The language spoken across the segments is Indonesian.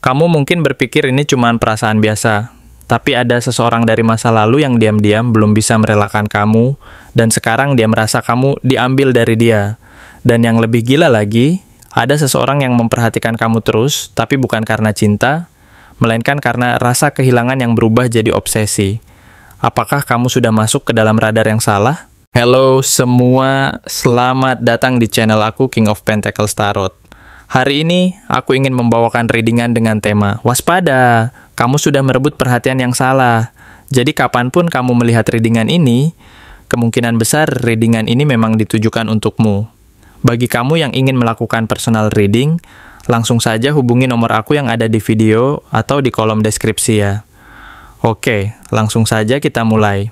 Kamu mungkin berpikir ini cuma perasaan biasa, tapi ada seseorang dari masa lalu yang diam-diam belum bisa merelakan kamu, dan sekarang dia merasa kamu diambil dari dia. Dan yang lebih gila lagi, ada seseorang yang memperhatikan kamu terus, tapi bukan karena cinta, melainkan karena rasa kehilangan yang berubah jadi obsesi. Apakah kamu sudah masuk ke dalam radar yang salah? Halo semua, selamat datang di channel aku King of Pentacles Tarot. Hari ini, aku ingin membawakan readingan dengan tema waspada, kamu sudah merebut perhatian yang salah. Jadi kapanpun kamu melihat readingan ini, kemungkinan besar readingan ini memang ditujukan untukmu. Bagi kamu yang ingin melakukan personal reading, langsung saja hubungi nomor aku yang ada di video atau di kolom deskripsi ya. Oke, langsung saja kita mulai.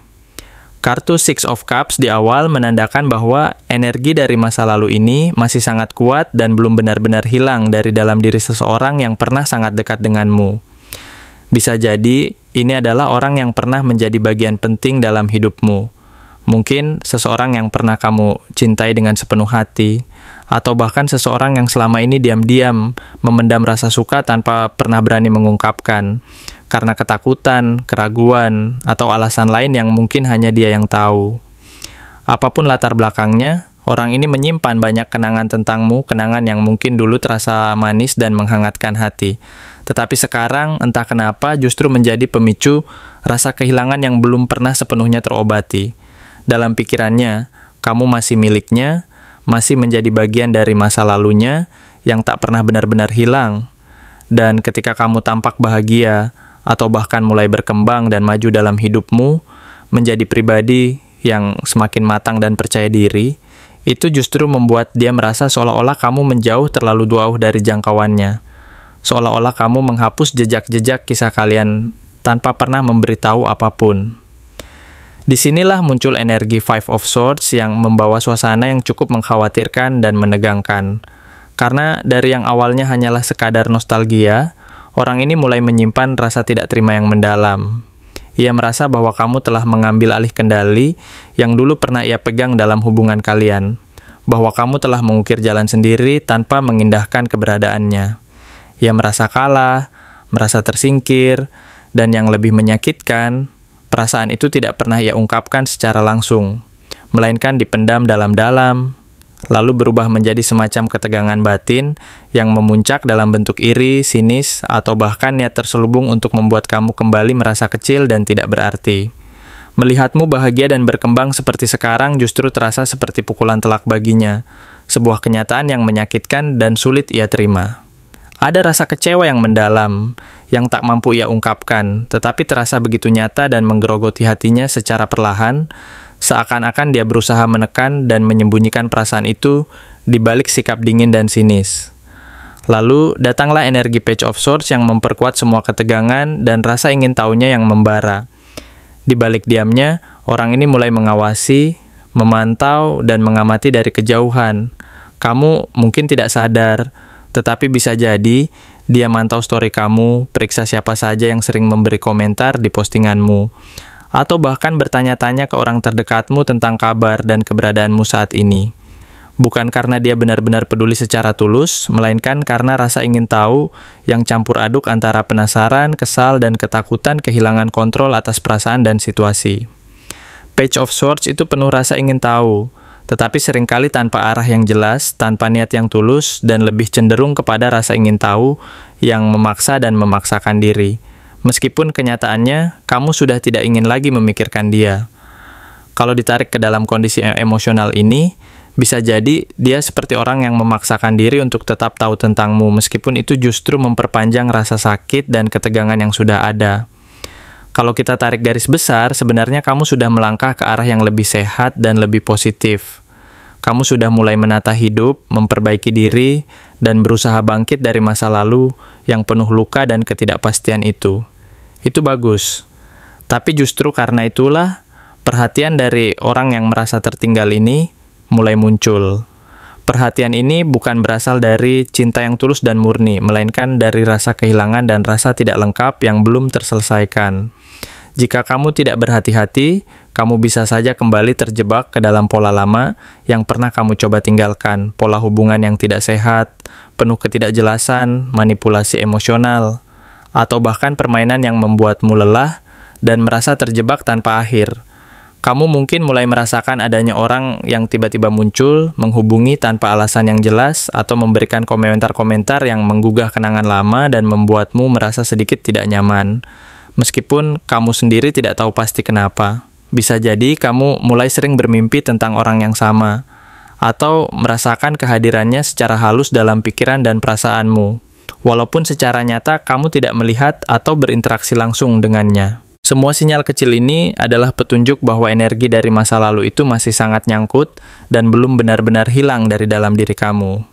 Kartu Six of Cups di awal menandakan bahwa energi dari masa lalu ini masih sangat kuat dan belum benar-benar hilang dari dalam diri seseorang yang pernah sangat dekat denganmu. Bisa jadi, ini adalah orang yang pernah menjadi bagian penting dalam hidupmu. Mungkin seseorang yang pernah kamu cintai dengan sepenuh hati, atau bahkan seseorang yang selama ini diam-diam memendam rasa suka tanpa pernah berani mengungkapkan, karena ketakutan, keraguan, atau alasan lain yang mungkin hanya dia yang tahu. Apapun latar belakangnya, orang ini menyimpan banyak kenangan tentangmu, kenangan yang mungkin dulu terasa manis dan menghangatkan hati. Tetapi sekarang, entah kenapa, justru menjadi pemicu rasa kehilangan yang belum pernah sepenuhnya terobati. Dalam pikirannya, kamu masih miliknya, masih menjadi bagian dari masa lalunya yang tak pernah benar-benar hilang. Dan ketika kamu tampak bahagia, atau bahkan mulai berkembang dan maju dalam hidupmu, menjadi pribadi yang semakin matang dan percaya diri, itu justru membuat dia merasa seolah-olah kamu menjauh terlalu jauh dari jangkauannya. Seolah-olah kamu menghapus jejak-jejak kisah kalian tanpa pernah memberitahu apapun. Disinilah muncul energi Five of Swords yang membawa suasana yang cukup mengkhawatirkan dan menegangkan. Karena dari yang awalnya hanyalah sekadar nostalgia, orang ini mulai menyimpan rasa tidak terima yang mendalam. Ia merasa bahwa kamu telah mengambil alih kendali yang dulu pernah ia pegang dalam hubungan kalian. Bahwa kamu telah mengukir jalan sendiri tanpa mengindahkan keberadaannya. Ia merasa kalah, merasa tersingkir, dan yang lebih menyakitkan, perasaan itu tidak pernah ia ungkapkan secara langsung, melainkan dipendam dalam-dalam, lalu berubah menjadi semacam ketegangan batin yang memuncak dalam bentuk iri, sinis, atau bahkan niat terselubung untuk membuat kamu kembali merasa kecil dan tidak berarti. Melihatmu bahagia dan berkembang seperti sekarang justru terasa seperti pukulan telak baginya, sebuah kenyataan yang menyakitkan dan sulit ia terima. Ada rasa kecewa yang mendalam, yang tak mampu ia ungkapkan, tetapi terasa begitu nyata dan menggerogoti hatinya secara perlahan, seakan-akan dia berusaha menekan dan menyembunyikan perasaan itu di balik sikap dingin dan sinis. Lalu, datanglah energi Page of Swords yang memperkuat semua ketegangan dan rasa ingin tahunya yang membara. Di balik diamnya, orang ini mulai mengawasi, memantau, dan mengamati dari kejauhan. Kamu mungkin tidak sadar, tetapi bisa jadi dia mantau story kamu, periksa siapa saja yang sering memberi komentar di postinganmu, atau bahkan bertanya-tanya ke orang terdekatmu tentang kabar dan keberadaanmu saat ini. Bukan karena dia benar-benar peduli secara tulus, melainkan karena rasa ingin tahu yang campur aduk antara penasaran, kesal, dan ketakutan kehilangan kontrol atas perasaan dan situasi. Page of Swords itu penuh rasa ingin tahu, tetapi seringkali tanpa arah yang jelas, tanpa niat yang tulus, dan lebih cenderung kepada rasa ingin tahu yang memaksa dan memaksakan diri. Meskipun kenyataannya, kamu sudah tidak ingin lagi memikirkan dia. Kalau ditarik ke dalam kondisi emosional ini, bisa jadi dia seperti orang yang memaksakan diri untuk tetap tahu tentangmu, meskipun itu justru memperpanjang rasa sakit dan ketegangan yang sudah ada. Kalau kita tarik garis besar, sebenarnya kamu sudah melangkah ke arah yang lebih sehat dan lebih positif. Kamu sudah mulai menata hidup, memperbaiki diri, dan berusaha bangkit dari masa lalu yang penuh luka dan ketidakpastian itu. Itu bagus. Tapi justru karena itulah, perhatian dari orang yang merasa tertinggal ini mulai muncul. Perhatian ini bukan berasal dari cinta yang tulus dan murni, melainkan dari rasa kehilangan dan rasa tidak lengkap yang belum terselesaikan. Jika kamu tidak berhati-hati, kamu bisa saja kembali terjebak ke dalam pola lama yang pernah kamu coba tinggalkan, pola hubungan yang tidak sehat, penuh ketidakjelasan, manipulasi emosional, atau bahkan permainan yang membuatmu lelah dan merasa terjebak tanpa akhir. Kamu mungkin mulai merasakan adanya orang yang tiba-tiba muncul, menghubungi tanpa alasan yang jelas, atau memberikan komentar-komentar yang menggugah kenangan lama dan membuatmu merasa sedikit tidak nyaman. Meskipun kamu sendiri tidak tahu pasti kenapa. Bisa jadi kamu mulai sering bermimpi tentang orang yang sama, atau merasakan kehadirannya secara halus dalam pikiran dan perasaanmu, walaupun secara nyata kamu tidak melihat atau berinteraksi langsung dengannya. Semua sinyal kecil ini adalah petunjuk bahwa energi dari masa lalu itu masih sangat nyangkut dan belum benar-benar hilang dari dalam diri kamu.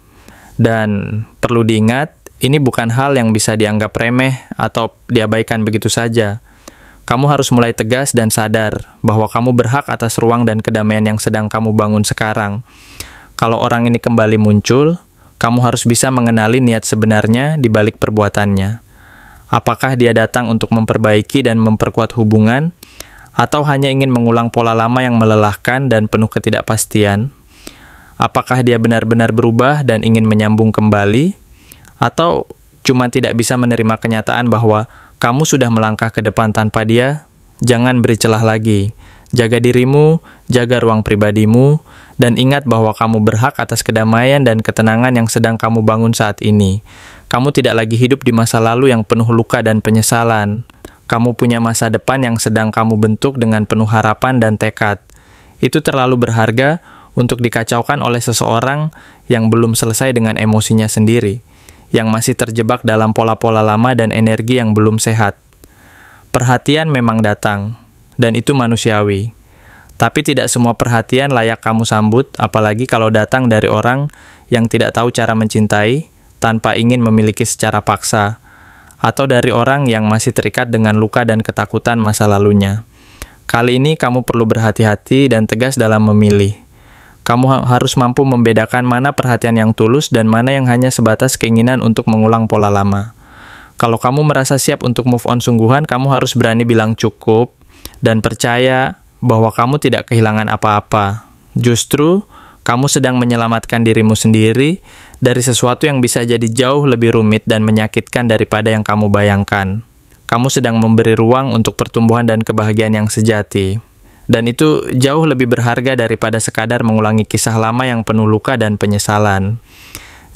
Dan perlu diingat, ini bukan hal yang bisa dianggap remeh atau diabaikan begitu saja. Kamu harus mulai tegas dan sadar bahwa kamu berhak atas ruang dan kedamaian yang sedang kamu bangun sekarang. Kalau orang ini kembali muncul, kamu harus bisa mengenali niat sebenarnya di balik perbuatannya. Apakah dia datang untuk memperbaiki dan memperkuat hubungan, atau hanya ingin mengulang pola lama yang melelahkan dan penuh ketidakpastian? Apakah dia benar-benar berubah dan ingin menyambung kembali, atau cuma tidak bisa menerima kenyataan bahwa kamu sudah melangkah ke depan tanpa dia? Jangan beri celah lagi. Jaga dirimu, jaga ruang pribadimu, dan ingat bahwa kamu berhak atas kedamaian dan ketenangan yang sedang kamu bangun saat ini. Kamu tidak lagi hidup di masa lalu yang penuh luka dan penyesalan. Kamu punya masa depan yang sedang kamu bentuk dengan penuh harapan dan tekad. Itu terlalu berharga untuk dikacaukan oleh seseorang yang belum selesai dengan emosinya sendiri, yang masih terjebak dalam pola-pola lama dan energi yang belum sehat. Perhatian memang datang, dan itu manusiawi. Tapi tidak semua perhatian layak kamu sambut, apalagi kalau datang dari orang yang tidak tahu cara mencintai, tanpa ingin memiliki secara paksa, atau dari orang yang masih terikat dengan luka dan ketakutan masa lalunya. Kali ini kamu perlu berhati-hati dan tegas dalam memilih. Kamu harus mampu membedakan mana perhatian yang tulus dan mana yang hanya sebatas keinginan untuk mengulang pola lama. Kalau kamu merasa siap untuk move on sungguhan, kamu harus berani bilang cukup dan percaya bahwa kamu tidak kehilangan apa-apa. Justru, kamu sedang menyelamatkan dirimu sendiri dari sesuatu yang bisa jadi jauh lebih rumit dan menyakitkan daripada yang kamu bayangkan. Kamu sedang memberi ruang untuk pertumbuhan dan kebahagiaan yang sejati. Dan itu jauh lebih berharga daripada sekadar mengulangi kisah lama yang penuh luka dan penyesalan.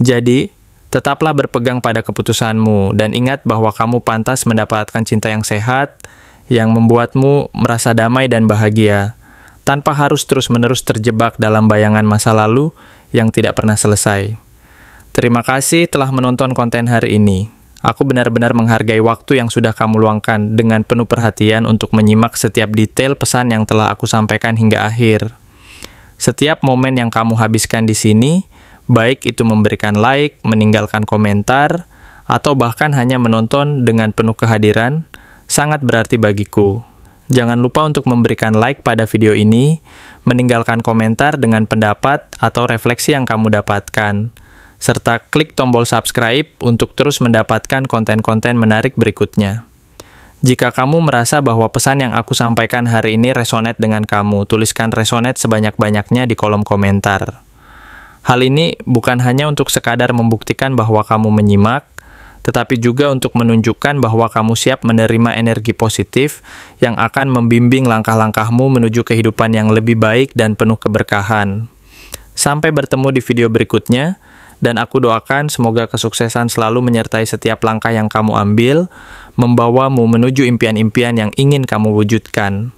Jadi, tetaplah berpegang pada keputusanmu dan ingat bahwa kamu pantas mendapatkan cinta yang sehat, yang membuatmu merasa damai dan bahagia, tanpa harus terus-menerus terjebak dalam bayangan masa lalu yang tidak pernah selesai. Terima kasih telah menonton konten hari ini. Aku benar-benar menghargai waktu yang sudah kamu luangkan dengan penuh perhatian untuk menyimak setiap detail pesan yang telah aku sampaikan hingga akhir. Setiap momen yang kamu habiskan di sini, baik itu memberikan like, meninggalkan komentar, atau bahkan hanya menonton dengan penuh kehadiran, sangat berarti bagiku. Jangan lupa untuk memberikan like pada video ini, meninggalkan komentar dengan pendapat atau refleksi yang kamu dapatkan, serta klik tombol subscribe untuk terus mendapatkan konten-konten menarik berikutnya. Jika kamu merasa bahwa pesan yang aku sampaikan hari ini resonate dengan kamu, tuliskan resonate sebanyak-banyaknya di kolom komentar. Hal ini bukan hanya untuk sekadar membuktikan bahwa kamu menyimak, tetapi juga untuk menunjukkan bahwa kamu siap menerima energi positif yang akan membimbing langkah-langkahmu menuju kehidupan yang lebih baik dan penuh keberkahan. Sampai bertemu di video berikutnya, dan aku doakan semoga kesuksesan selalu menyertai setiap langkah yang kamu ambil, membawamu menuju impian-impian yang ingin kamu wujudkan.